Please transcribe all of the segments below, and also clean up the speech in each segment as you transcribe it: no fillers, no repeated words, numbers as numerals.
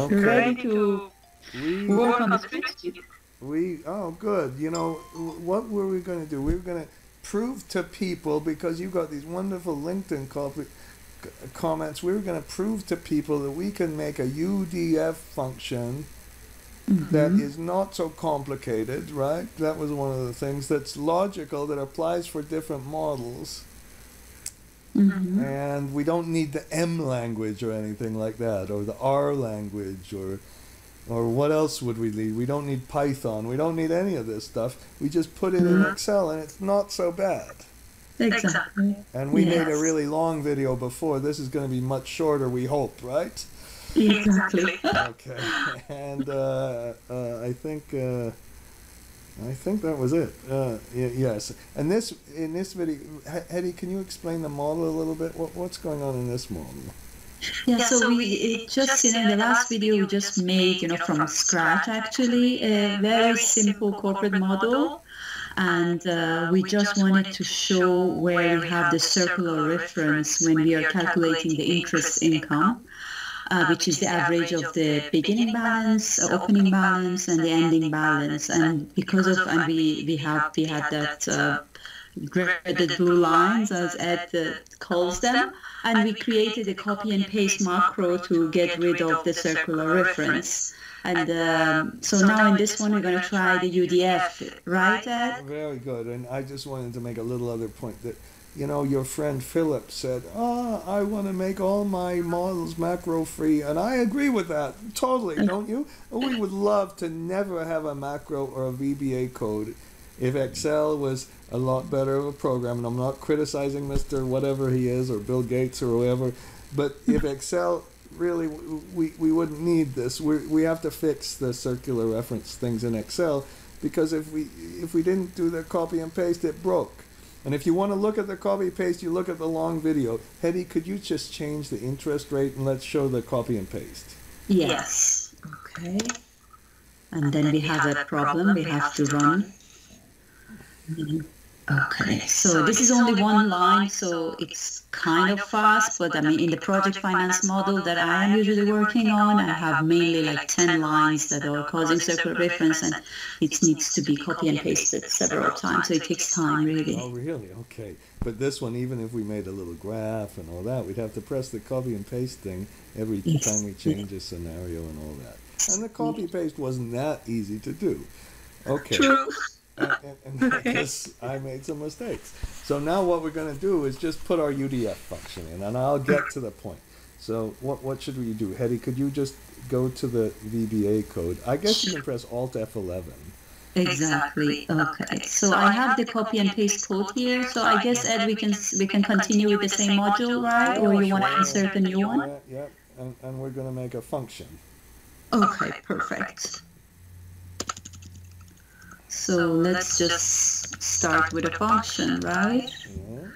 Okay. ready to We work on the spreadsheet. oh good. You know what were we going to do? We were going to prove to people because you got these wonderful LinkedIn comments. We were going to prove to people that we can make a UDF function that is not so complicated, right? That was one of the things that's logical, that applies for different models. And we don't need the M language or anything like that, or the R language, or what else would we need? We don't need Python. We don't need any of this stuff. We just put it in Excel, and it's not so bad. Exactly. And we made a really long video before. This is going to be much shorter, we hope, right? Exactly. Okay. And I think that was it. Yes. And in this video, Hetty, can you explain the model a little bit? What's going on in this model? Yeah, so we just, in the last video, we just made, from scratch, actually, a very simple corporate model. And we just wanted to show where we have the circular reference when we are calculating the interest income, which is the average of the beginning balance, opening balance, and the ending balance. And because of, and we had that graded blue lines, as Ed calls them, and we created a copy and paste macro to get rid of the circular reference. And so now in this one, we're going to try the UDF, right, Ed? Very good. And I just wanted to make a little other point that, your friend Philip said, I want to make all my models macro free. And I agree with that. Totally, don't you? We would love to never have a macro or a VBA code if Excel was a lot better of a program. And I'm not criticizing Mr. whatever he is, or Bill Gates or whoever. But if Excel, really, we wouldn't need this. We have to fix the circular reference things in Excel, because if we didn't do the copy and paste, it broke. And if you want to look at the copy paste, you look at the long video. Hetty, could you just change the interest rate and let's show the copy and paste? Yes. Okay. And then we have a problem we have to run. Okay, so this is only one line, so it's kind of fast, but I mean, in the project finance model that I am usually working on, I have mainly like 10 lines that are causing circular reference, and it needs to be copy and pasted several times, so it takes time, really. Oh, really? Okay. But this one, even if we made a little graph and all that, we'd have to press the copy and paste thing every time we change a scenario and all that. And the copy paste wasn't that easy to do. Okay. True. And because I made some mistakes. So now what we're going to do is just put our UDF function in, and I'll get to the point. So what should we do? Hetty, could you just go to the VBA code? I guess you can press Alt F11. Exactly. Okay. So I have the copy and paste code here. So I guess, Ed, we can continue with the same module, right? Or you want to insert a new one? Yeah. And we're going to make a function. Okay, perfect. So let's just start with a function, right? Yeah.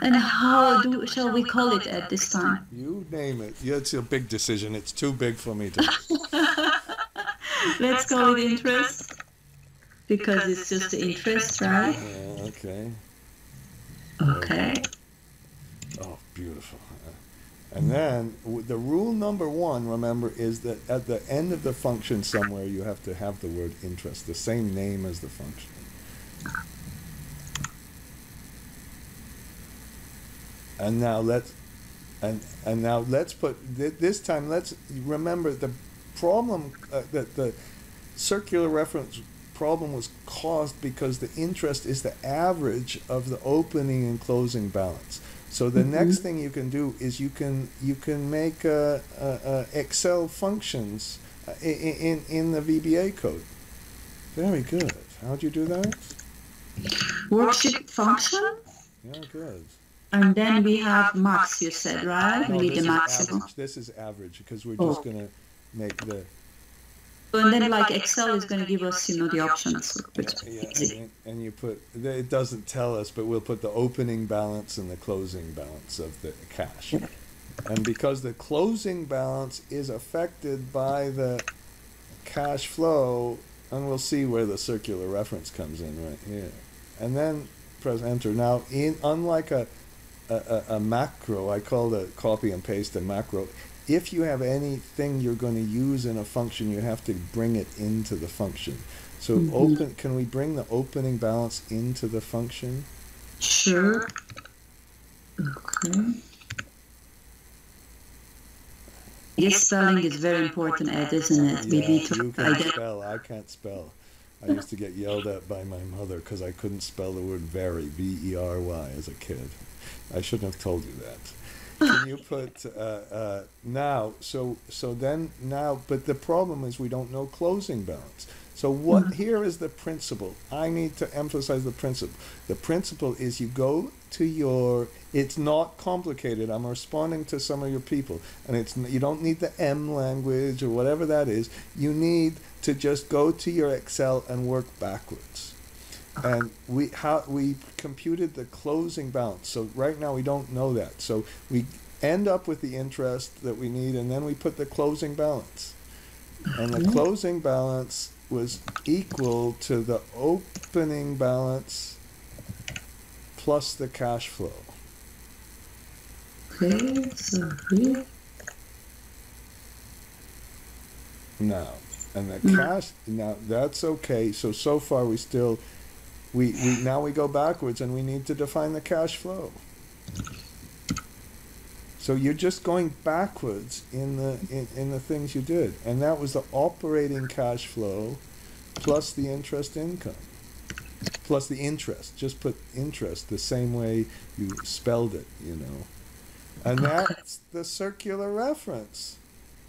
And shall we call it at this time? You name it. Yeah, it's a big decision. It's too big for me to... Let's call it interest, because it's just the interest, right? Yeah, okay. Okay. Oh, beautiful. And then the rule number 1, remember, is that at the end of the function somewhere you have to have the word interest, the same name as the function. And now let's put this time. Let's remember the problem that the circular reference problem was caused because the interest is the average of the opening and closing balance. So the next thing you can do is you can make Excel functions in the VBA code. Very good. How'd you do that? Worksheet function. Yeah, good. And then we have max, you said, right? No, we need the maximum. Average. This is average because we're just going to make the... And then like Excel is going to give us, the options. And you put, it doesn't tell us, but we'll put the opening balance and the closing balance of the cash. Yeah. And because the closing balance is affected by the cash flow, and we'll see where the circular reference comes in right here. And then press enter. Now, unlike a macro, I call the copy and paste a macro. if you have anything you're going to use in a function, you have to bring it into the function. So can we bring the opening balance into the function? Sure. Okay. Yes, spelling is very important, Ed, isn't it? Yeah, you can spell. I can't spell. I used to get yelled at by my mother because I couldn't spell the word very, V-E-R-Y, as a kid. I shouldn't have told you that. Can you put now? So then now, but the problem is we don't know closing balance. So what? Here is the principle. I need to emphasize the principle. The principle is you go to your. It's not complicated. I'm responding to some of your people, and you don't need the M language or whatever that is. You need to just go to your Excel and work backwards. And we computed the closing balance. So right now we don't know that. So we end up with the interest that we need, and then we put the closing balance. And the closing balance was equal to the opening balance plus the cash flow. Okay, so here. Now, and the cash, now that's okay. So far we still, now we go backwards and we need to define the cash flow. So you're just going backwards in the things you did, and that was the operating cash flow plus the interest income plus the interest. Just put interest the same way you spelled it, you know, and that's the circular reference.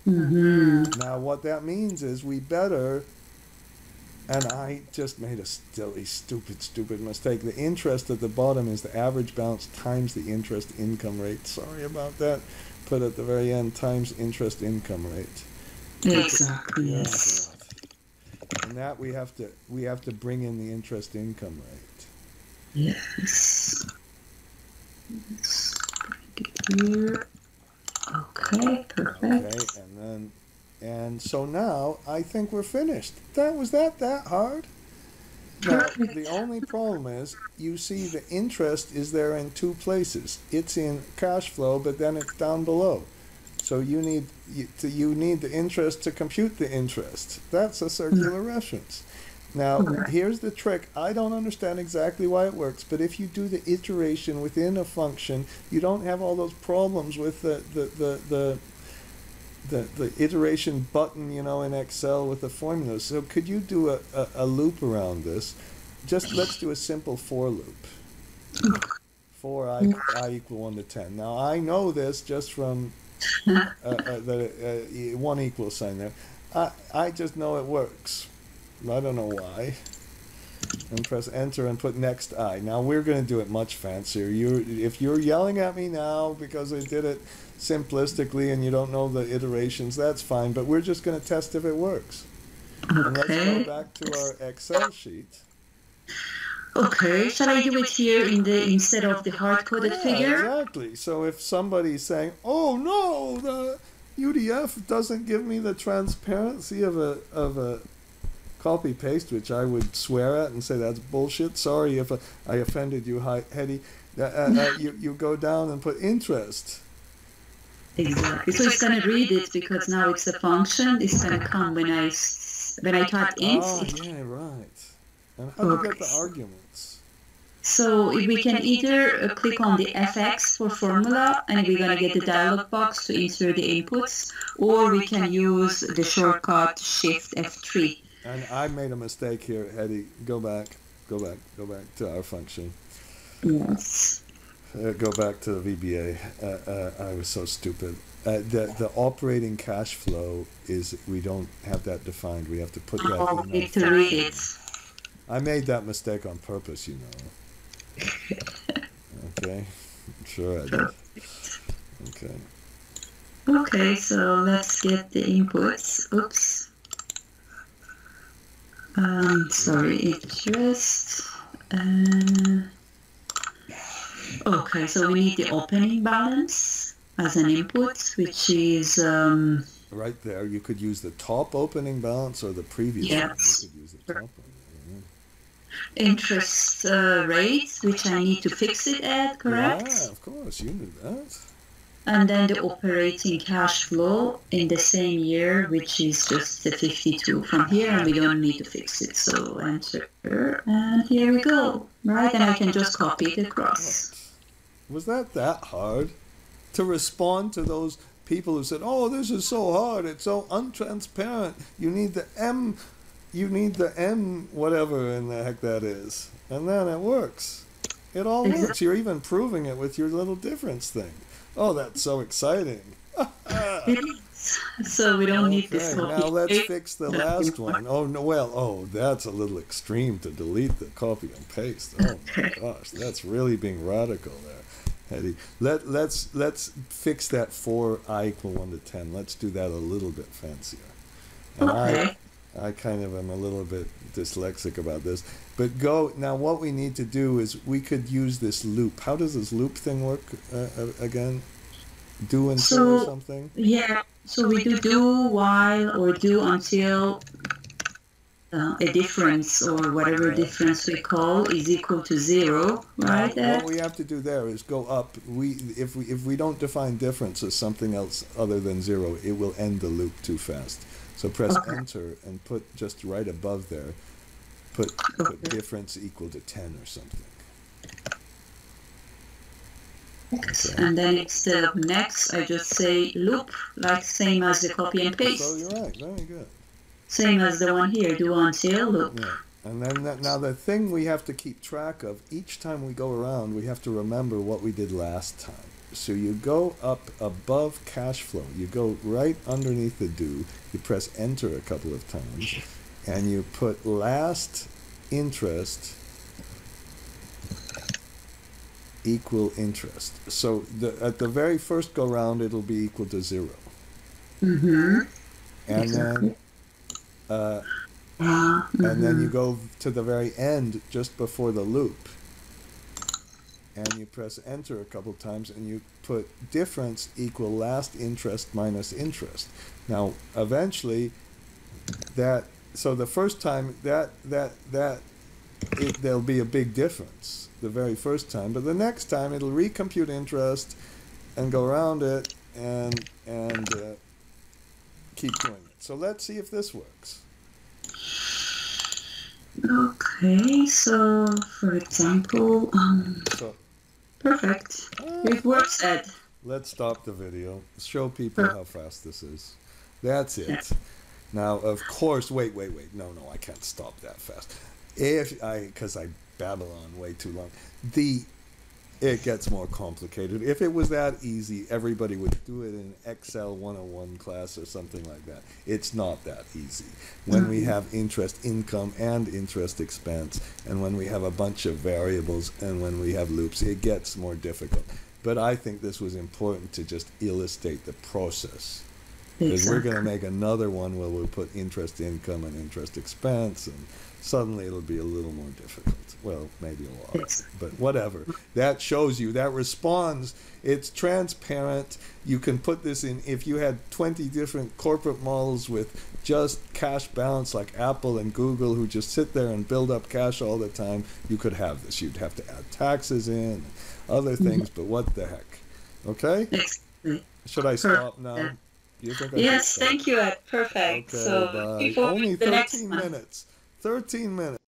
Now what that means is we better, and I just made a silly, stupid mistake. The interest at the bottom is the average balance times the interest income rate. Sorry about that. Put at the very end times interest income rate. Exactly. Yes. And that we have to bring in the interest income rate. Yes. Let's bring it here. Okay, perfect. Okay, and so now I think we're finished. Was that hard? Now, the only problem is, you see the interest is there in two places. It's in cash flow, but then it's down below. So you need the interest to compute the interest. That's a circular reference. Now, here's the trick. I don't understand exactly why it works, but if you do the iteration within a function, you don't have all those problems with the iteration button, you know, in Excel with the formulas. So could you do a loop around this? Just let's do a simple for loop. For I equal 1 to 10. Now I know this just from the one equal sign there. I just know it works. I don't know why. And press enter and put next I. Now we're going to do it much fancier. If you're yelling at me now because I did it simplistically and you don't know the iterations, that's fine. But we're just going to test if it works. And let's go back to our Excel sheet. Okay, shall I do it here instead of the hard-coded figure? Exactly. So if somebody's saying, "Oh no, the UDF doesn't give me the transparency of a copy paste," which I would swear at and say that's bullshit. Sorry if I offended you, Hetty. You go down and put interest. Exactly. So it's going to read it because now it's a function. It's going to come when I type int. Oh, yeah, right. And how do you get the arguments? So we can either click on the FX for formula, and we're going to get the dialog box to insert the inputs, or we can use the shortcut Shift F3. And I made a mistake here, Hetty. Go back to our function. Yes. Go back to the VBA. I was so stupid. The operating cash flow is, we don't have that defined. We have to put that in. To read it. I made that mistake on purpose, you know. Okay. Sure I did. Okay. Okay, so let's get the inputs. Oops. Sorry, interest. Okay, so we need the opening balance as an input, which is... right there. You could use the top opening balance or the previous one. You could use the top one. Interest rate, which I need to fix it at, correct? Yeah, of course. You knew that. and then the operating cash flow in the same year, which is just the 52 from here, and we don't need to fix it. So enter, and here we go, right? And I can just copy it across. Was that hard to respond to those people who said, "Oh, this is so hard. It's so untransparent. You need the M, whatever in the heck that is." And then it works. It all works. You're even proving it with your little difference thing. Oh, that's so exciting. So we don't need this copy. Now let's fix the last one. Oh, no, well, that's a little extreme to delete the copy and paste. Oh my gosh, that's really being radical there, Hetty. Let's fix that 4 I equal 1 to 10. Let's do that a little bit fancier. And okay. I kind of am a little bit dyslexic about this. But go, now what we need to do is we could use this loop. How does this loop thing work again? Do until or something? Yeah, so we do while or do until a difference or whatever difference we call is equal to 0, right? What we have to do there is go up. If we don't define difference as something else other than 0, it will end the loop too fast. So press enter and put just right above there, put difference equal to 10 or something. Okay. And then instead of next, I just say loop, like same as the copy and paste. So you're right, very good. Same as the one here, do until loop. Yeah. And then now the thing we have to keep track of, each time we go around, we have to remember what we did last time. So you go up above cash flow, you go right underneath the do, you press enter a couple of times, and you put last interest equal interest. So at the very first go round, it'll be equal to 0. Mm-hmm. And then and then you go to the very end just before the loop, and you press enter a couple times, and you put difference equal last interest minus interest. Now eventually so the first time there'll be a big difference the very first time, but the next time it'll recompute interest and go around it and keep doing it. So let's see if this works. Okay, so for example, perfect. It works, Ed. Let's stop the video. Show people how fast this is. That's it. Now, of course, wait. No, I can't stop that fast. Because I babble on way too long. It gets more complicated. If it was that easy, everybody would do it in Excel 101 class or something like that. It's not that easy. When we have interest income and interest expense, and when we have a bunch of variables, and when we have loops, it gets more difficult. But I think this was important to just illustrate the process. Because we're going to make another one where we'll put interest income and interest expense, and suddenly it'll be a little more difficult. Well, maybe a lot, but whatever. That shows you, that responds. It's transparent. You can put this in, if you had 20 different corporate models with just cash balance like Apple and Google who just sit there and build up cash all the time, you could have this. You'd have to add taxes in, other things, but what the heck? Okay? Should I stop now? You think yes, thank you, Ed. Perfect. Okay, so bye. before Only the 13 next minutes. 13 minutes.